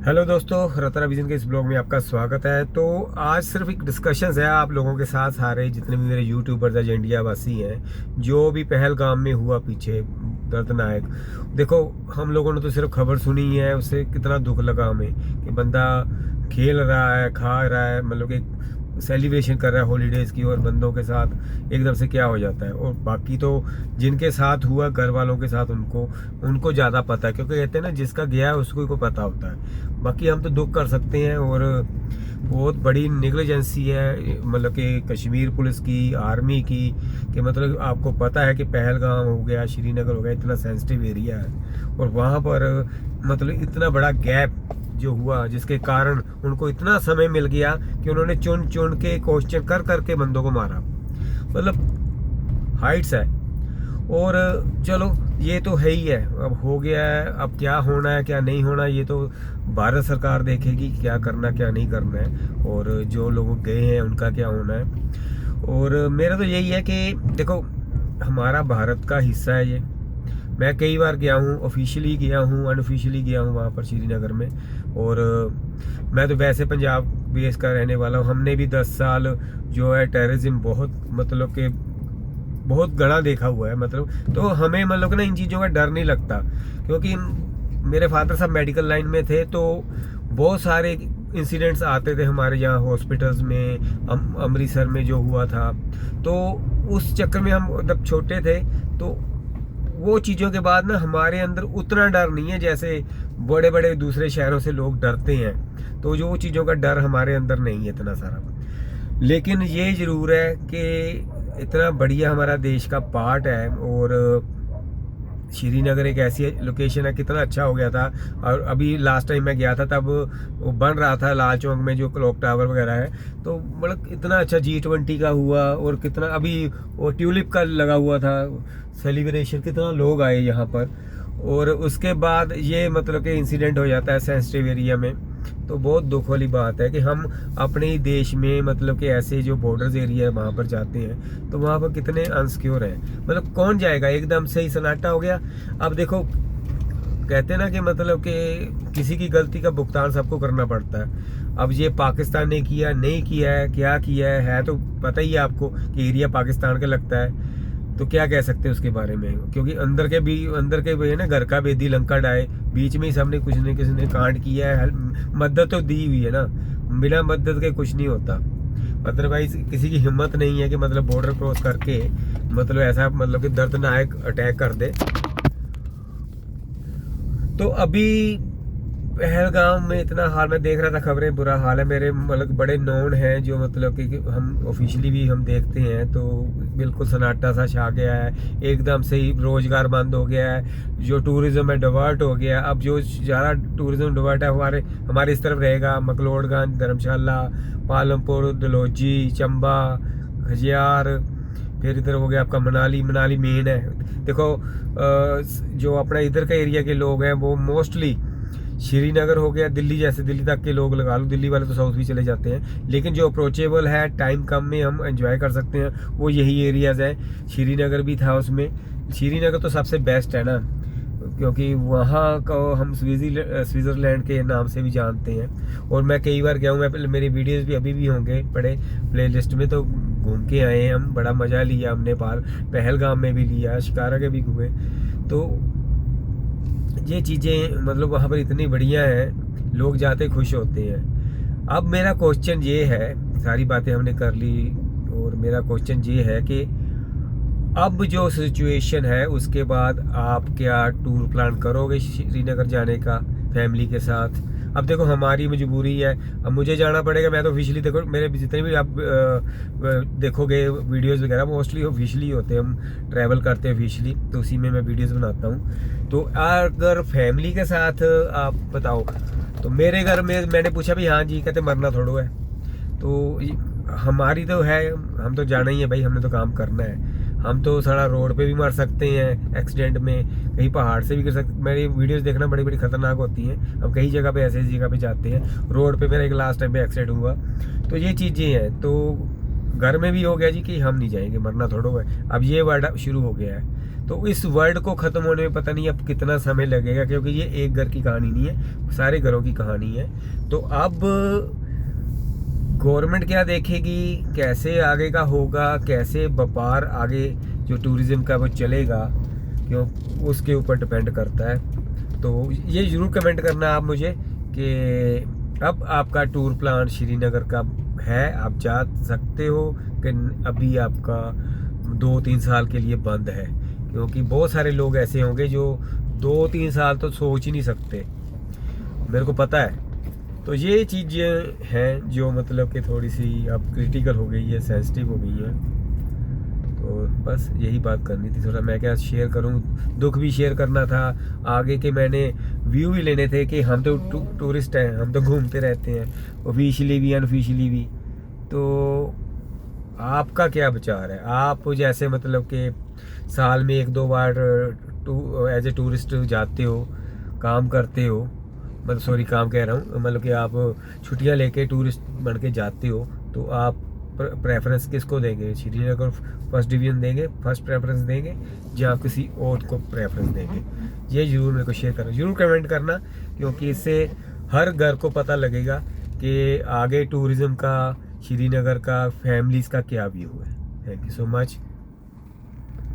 Hello दोस्तों, Ratna vision के इस ब्लॉग में आपका स्वागत है। तो आज सिर्फ एक डिस्कशन है आप लोगों के साथ, सारे जितने भी मेरे यूट्यूबर्स या इंडिया वासी हैं, जो भी पहलगाम में हुआ पीछे दर्दनाक। देखो, हम लोगों ने तो सिर्फ खबर सुनी है, उससे कितना दुख लगा हमें कि बंदा खेल रहा है, खा रहा है, मतलब कि सेलिब्रेशन कर रहा है हॉलीडेज़ की, और बंदों के साथ एकदम से क्या हो जाता है। और बाकी तो जिनके साथ हुआ, घर वालों के साथ, उनको ज़्यादा पता है, क्योंकि कहते हैं ना, जिसका गया है उसको ही को पता होता है। बाकी हम तो दुख कर सकते हैं। और बहुत बड़ी निग्लिजेंसी है, मतलब कि कश्मीर पुलिस की, आर्मी की, कि मतलब आपको पता है कि पहलगाम हो गया, श्रीनगर हो गया, इतना सेंसिटिव एरिया है, और वहाँ पर मतलब इतना बड़ा गैप जो हुआ, जिसके कारण उनको इतना समय मिल गया कि उन्होंने चुन चुन के क्वेश्चन कर करके बंदों को मारा। मतलब हाइट्स है। और चलो, ये तो है ही है, अब हो गया है। अब क्या होना है क्या नहीं होना, ये तो भारत सरकार देखेगी, क्या करना क्या नहीं करना है, और जो लोग गए हैं उनका क्या होना है। और मेरा तो यही है कि देखो, हमारा भारत का हिस्सा है ये। मैं कई बार गया हूँ, ऑफिशियली गया हूँ, अनऑफिशियली गया हूँ वहाँ पर श्रीनगर में। और मैं तो वैसे पंजाब बेस का रहने वाला हूँ। हमने भी 10 साल जो है टेररिज्म बहुत, मतलब कि बहुत गड़ा देखा हुआ है, मतलब। तो हमें मतलब कि ना इन चीज़ों का डर नहीं लगता, क्योंकि मेरे फादर साहब मेडिकल लाइन में थे, तो बहुत सारे इंसिडेंट्स आते थे हमारे यहाँ हॉस्पिटल्स में, अमृतसर में जो हुआ था। तो उस चक्कर में हम जब छोटे थे, तो वो चीज़ों के बाद ना हमारे अंदर उतना डर नहीं है जैसे बड़े बड़े दूसरे शहरों से लोग डरते हैं। तो जो चीज़ों का डर हमारे अंदर नहीं है इतना सारा। लेकिन ये ज़रूर है कि इतना बढ़िया हमारा देश का पार्ट है, और श्रीनगर एक ऐसी लोकेशन है, कितना अच्छा हो गया था। और अभी लास्ट टाइम मैं गया था, तब वो बन रहा था लाल चौक में जो क्लॉक टावर वगैरह है, तो मतलब इतना अच्छा G20 का हुआ, और कितना अभी वो ट्यूलिप का लगा हुआ था सेलिब्रेशन, कितना लोग आए यहाँ पर। और उसके बाद ये मतलब कि इंसिडेंट हो जाता है सेंसिटिव एरिया में। तो बहुत दुख वाली बात है कि हम अपने ही देश में, मतलब कि ऐसे जो बॉर्डर्स एरिया है वहाँ पर जाते हैं, तो वहाँ पर कितने अनसिक्योर हैं। मतलब कौन जाएगा, एकदम से ही सन्नाटा हो गया। अब देखो, कहते हैं ना कि मतलब कि किसी की गलती का भुगतान सबको करना पड़ता है। अब ये पाकिस्तान ने किया, नहीं किया है, क्या किया है तो पता ही है आपको कि एरिया पाकिस्तान का लगता है। तो क्या कह सकते हैं उसके बारे में, क्योंकि अंदर के भी है ना, घर का बेदी लंका डाए, बीच में ही सबने कुछ न किसी ने कांड किया है। मदद तो दी हुई है ना, बिना मदद के कुछ नहीं होता। अदरवाइज किसी की हिम्मत नहीं है कि मतलब बॉर्डर क्रॉस करके मतलब ऐसा, मतलब कि दर्दनाक अटैक कर दे। तो अभी पहलगाम में इतना हाल, मैं देख रहा था खबरें, बुरा हाल है। मेरे मतलब बड़े नोन हैं जो, मतलब कि हम ऑफिशियली भी हम देखते हैं, तो बिल्कुल सन्नाटा सा छा गया है, एकदम से ही रोजगार बंद हो गया है। जो टूरिज्म है डिवर्ट हो गया। अब जो ज़्यादा टूरिज्म डिवर्ट है हमारे इस तरफ रहेगा, मकलोडगंज, धर्मशाला, पालमपुर, डलहौजी, चंबा, खजियार, फिर इधर हो गया आपका मनाली मेन है। देखो, जो अपना इधर का एरिया के लोग हैं वो मोस्टली श्रीनगर हो गया, दिल्ली, जैसे दिल्ली तक के लोग लगा लो, दिल्ली वाले तो साउथ भी चले जाते हैं, लेकिन जो अप्रोचेबल है, टाइम कम में हम एंजॉय कर सकते हैं, वो यही एरियाज हैं। श्रीनगर भी था उसमें। श्रीनगर तो सबसे बेस्ट है ना, क्योंकि वहाँ को हम स्विट्ज़रलैंड के नाम से भी जानते हैं। और मैं कई बार गया हूँ, मैं मेरी वीडियोस भी अभी भी होंगे पड़े प्लेलिस्ट में, तो घूम के आए हैं हम, बड़ा मज़ा लिया हमने। पहलगाम में भी लिया, शिकारा के भी घूमे। तो ये चीज़ें मतलब वहाँ पर इतनी बढ़िया हैं, लोग जाते खुश होते हैं। अब मेरा क्वेश्चन ये है, सारी बातें हमने कर ली, और मेरा क्वेश्चन ये है कि अब जो सिचुएशन है उसके बाद आप क्या टूर प्लान करोगे श्रीनगर जाने का फैमिली के साथ? अब देखो, हमारी मजबूरी है, अब मुझे जाना पड़ेगा। मैं तो ऑफिशियली, देखो मेरे जितने भी आप देखोगे वीडियोस वगैरह, मोस्टली ऑफिशियली होते हैं, हम ट्रैवल करते हैं ऑफिशियली, तो उसी में मैं वीडियोस बनाता हूँ। तो अगर फैमिली के साथ आप बताओ, तो मेरे घर में मैंने पूछा भी, हाँ जी, कहते मरना थोड़ा है। तो हमारी तो है, हम तो जाना ही है भाई, हमने तो काम करना है। हम तो सारा रोड पे भी मर सकते हैं एक्सीडेंट में, कहीं पहाड़ से भी गिर सकते। मेरी वीडियोस देखना, बड़ी बड़ी खतरनाक होती हैं। हम कई जगह पे ऐसी जगह पे जाते हैं, रोड पे मेरा एक लास्ट टाइम पे एक्सीडेंट हुआ। तो ये चीज़ें हैं। तो घर में भी हो गया जी कि हम नहीं जाएंगे, मरना थोड़ा है, अब ये वर्ड शुरू हो गया है। तो इस वर्ल्ड को ख़त्म होने में पता नहीं अब कितना समय लगेगा, क्योंकि ये एक घर की कहानी नहीं है, सारे घरों की कहानी है। तो अब गवर्नमेंट क्या देखेगी, कैसे आगे का होगा, कैसे व्यापार आगे जो टूरिज़्म का वो चलेगा, क्यों उसके ऊपर डिपेंड करता है। तो ये ज़रूर कमेंट करना आप मुझे कि अब आपका टूर प्लान श्रीनगर का है, आप जा सकते हो कि अभी आपका 2-3 साल के लिए बंद है, क्योंकि बहुत सारे लोग ऐसे होंगे जो 2-3 साल तो सोच ही नहीं सकते, मेरे को पता है। तो ये चीज़ें हैं जो मतलब कि थोड़ी सी अब क्रिटिकल हो गई है, सेंसिटिव हो गई है। तो बस यही बात करनी थी, थोड़ा मैं क्या शेयर करूं, दुख भी शेयर करना था, आगे के मैंने व्यू भी लेने थे कि हम तो टूरिस्ट हैं, हम तो घूमते रहते हैं ऑफिशियली भी अनऑफिशियली भी। तो आपका क्या विचार है, आप जैसे मतलब कि साल में 1-2 बार एज ए टूरिस्ट जाते हो, काम करते हो, मतलब सॉरी काम कह रहा हूँ, मतलब कि आप छुट्टियाँ लेके टूरिस्ट बन के जाते हो, तो आप प्रेफरेंस किसको देंगे, श्रीनगर को फर्स्ट डिवीज़न देंगे, फर्स्ट प्रेफरेंस देंगे, या किसी और को प्रेफरेंस देंगे? ये ज़रूर मेरे को शेयर करना, ज़रूर कमेंट करना, क्योंकि इससे हर घर को पता लगेगा कि आगे टूरिज़्म का, श्रीनगर का, फैमिलीज़ का क्या व्यू है। Thank you so much.